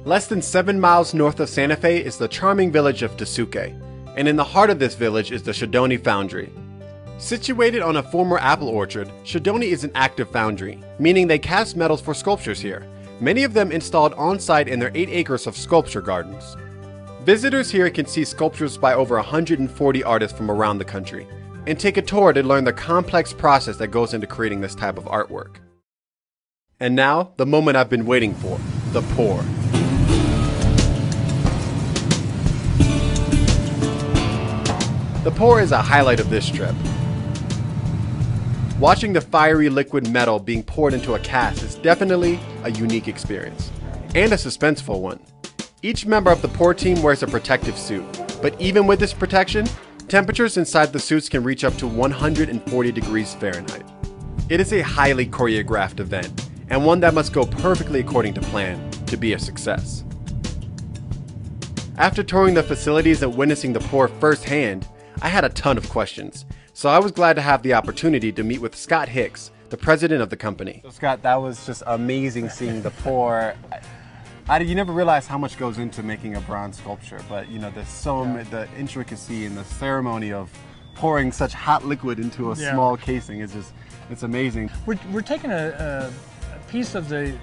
Less than 7 miles north of Santa Fe is the charming village of Tasuke, and in the heart of this village is the Shidoni Foundry. Situated on a former apple orchard, Shidoni is an active foundry, meaning they cast metals for sculptures here, many of them installed on-site in their 8 acres of sculpture gardens. Visitors here can see sculptures by over 140 artists from around the country, and take a tour to learn the complex process that goes into creating this type of artwork. And now, the moment I've been waiting for, the pour. The pour is a highlight of this trip. Watching the fiery liquid metal being poured into a cast is definitely a unique experience, and a suspenseful one. Each member of the pour team wears a protective suit, but even with this protection, temperatures inside the suits can reach up to 140 degrees Fahrenheit. It is a highly choreographed event, and one that must go perfectly according to plan to be a success. After touring the facilities and witnessing the pour firsthand, I had a ton of questions, so I was glad to have the opportunity to meet with Scott Hicks, the president of the company. So Scott, that was just amazing seeing the pour. You never realize how much goes into making a bronze sculpture, but you know, the intricacy and the ceremony of pouring such hot liquid into a small casing is just, it's amazing. We're taking a piece of the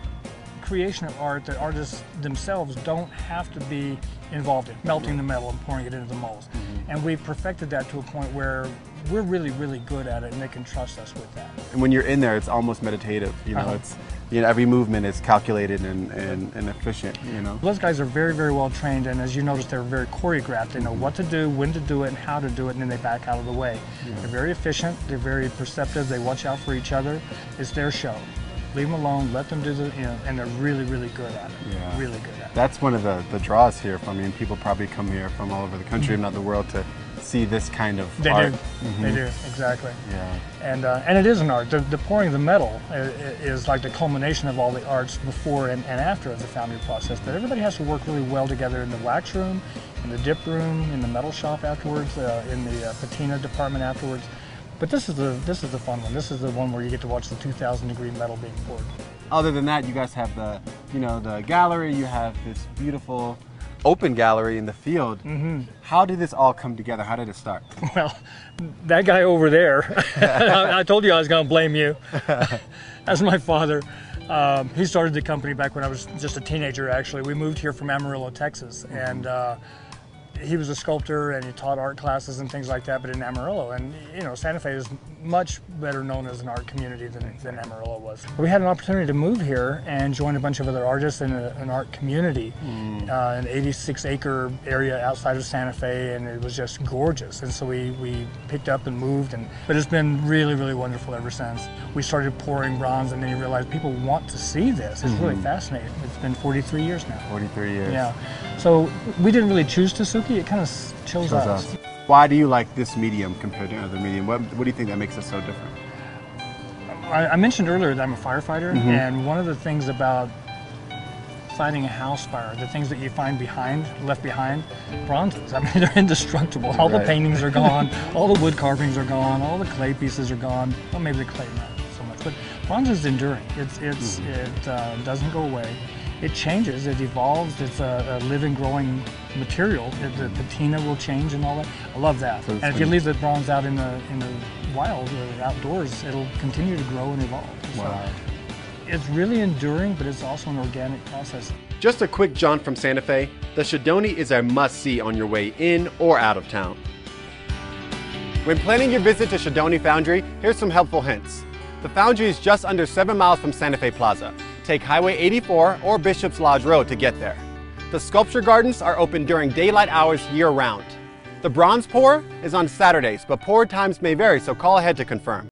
creation of art that artists themselves don't have to be involved in, melting the metal and pouring it into the molds. And we've perfected that to a point where we're really, really good at it, and they can trust us with that. And when you're in there, it's almost meditative. You know, it's, you know, every movement is calculated and efficient. You know, those guys are very, very well trained, and as you notice, they're very choreographed. They know what to do, when to do it, and how to do it, and then they back out of the way. They're very efficient. They're very perceptive. They watch out for each other. It's their show. Leave them alone, let them do the, you know, and they're really, really good at it. Yeah. Really good at it. That's one of the draws here. I mean, people probably come here from all over the country, if not the world, to see this kind of art. They do, exactly. Yeah. And it is an art. The pouring of the metal is like the culmination of all the arts before and after the foundry process. But everybody has to work really well together in the wax room, in the dip room, in the metal shop afterwards, in the patina department afterwards. But this is the fun one. This is the one where you get to watch the 2,000-degree metal being poured. Other than that, you guys have the gallery. You have this beautiful open gallery in the field. How did this all come together? How did it start? Well, that guy over there, I told you I was going to blame you. That's my father. He started the company back when I was just a teenager, actually. We moved here from Amarillo, Texas, and he was a sculptor and he taught art classes and things like that, but in Amarillo. And you know, Santa Fe is much better known as an art community than Amarillo was. We had an opportunity to move here and join a bunch of other artists in an art community, an 86-acre area outside of Santa Fe, and it was just gorgeous. And so we picked up and moved, but it's been really, really wonderful ever since. We started pouring bronze, and then you realize people want to see this. It's really fascinating. It's been 43 years now. 43 years. Yeah. So we didn't really choose Tasuke. It kind of chose us. Why do you like this medium compared to other medium? What do you think that makes it so different? I mentioned earlier that I'm a firefighter, and one of the things about fighting a house fire, the things that you find left behind, bronzes. I mean, they're indestructible. All the paintings are gone, all the wood carvings are gone, all the clay pieces are gone. Well, maybe the clay not so much, but bronze is enduring. It doesn't go away. It changes, it evolves, it's a living, growing material. The patina will change and all that. I love that. So and if you leave the bronze out in the wild or outdoors, it'll continue to grow and evolve. Wow. So it's really enduring, but it's also an organic process. Just a quick jaunt from Santa Fe, the Shidoni is a must-see on your way in or out of town. When planning your visit to Shidoni Foundry, here's some helpful hints. The foundry is just under 7 miles from Santa Fe Plaza. Take Highway 84 or Bishop's Lodge Road to get there. The sculpture gardens are open during daylight hours year-round. The bronze pour is on Saturdays, but pour times may vary, so call ahead to confirm.